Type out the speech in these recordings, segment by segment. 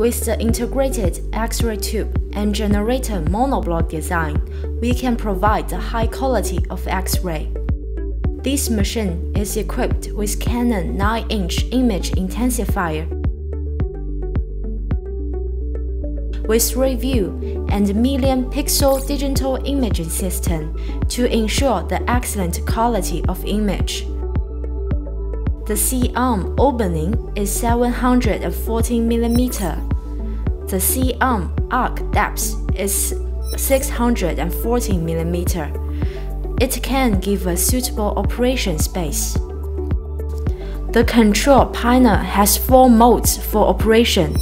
With the integrated X-ray tube and generator monoblock design, we can provide the high quality of X-ray. This machine is equipped with Canon 9-inch image intensifier, with review and million-pixel digital imaging system to ensure the excellent quality of image. The C-arm opening is 714 mm. The C-arm arc depth is 614 mm. It can give a suitable operation space. The control panel has 4 modes for operation: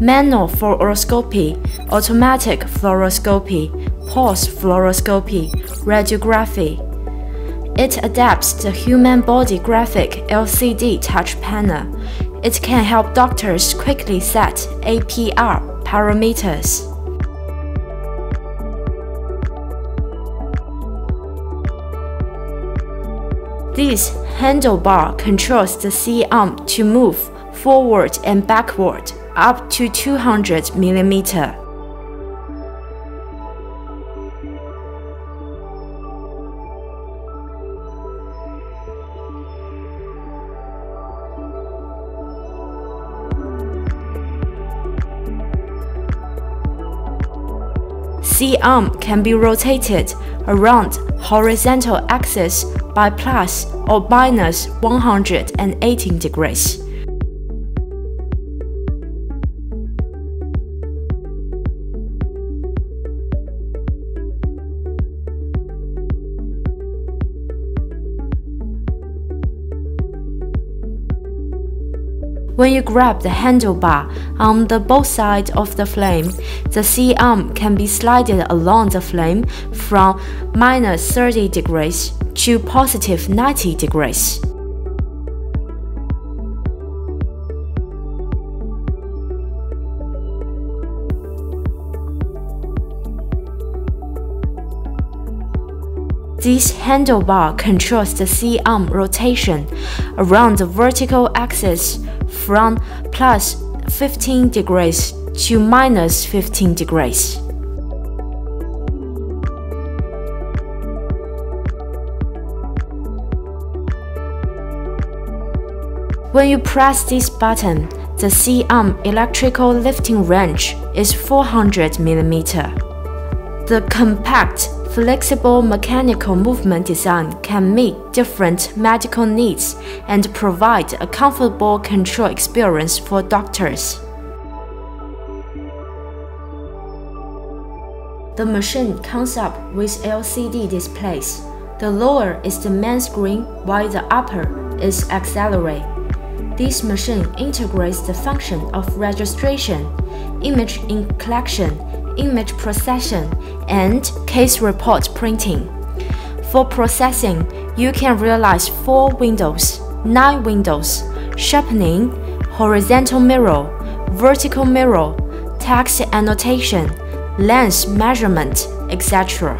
manual fluoroscopy, automatic fluoroscopy, pulse fluoroscopy, radiography. It adapts the human body graphic LCD touch panel. It can help doctors quickly set APR parameters. This handlebar controls the C-arm to move forward and backward up to 200 mm. C-arm can be rotated around horizontal axis by plus or minus 118 degrees. When you grab the handlebar on the both sides of the flame, the C-arm can be slided along the flame from minus 30 degrees to positive 90 degrees. This handlebar controls the C-arm rotation around the vertical axis from plus 15 degrees to minus 15 degrees. When you press this button, the C-arm electrical lifting range is 400 mm. The compact, flexible mechanical movement design can meet different medical needs and provide a comfortable control experience for doctors. The machine comes up with LCD displays. The lower is the main screen while the upper is accelerate. This machine integrates the function of registration, image collection, image processing, and case report printing. For processing, you can realize 4 windows, 9 windows, sharpening, horizontal mirror, vertical mirror, text annotation, lens measurement, etc.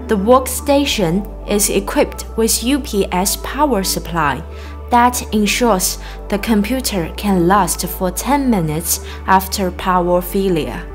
The workstation is equipped with UPS power supply that ensures the computer can last for 10 minutes after power failure.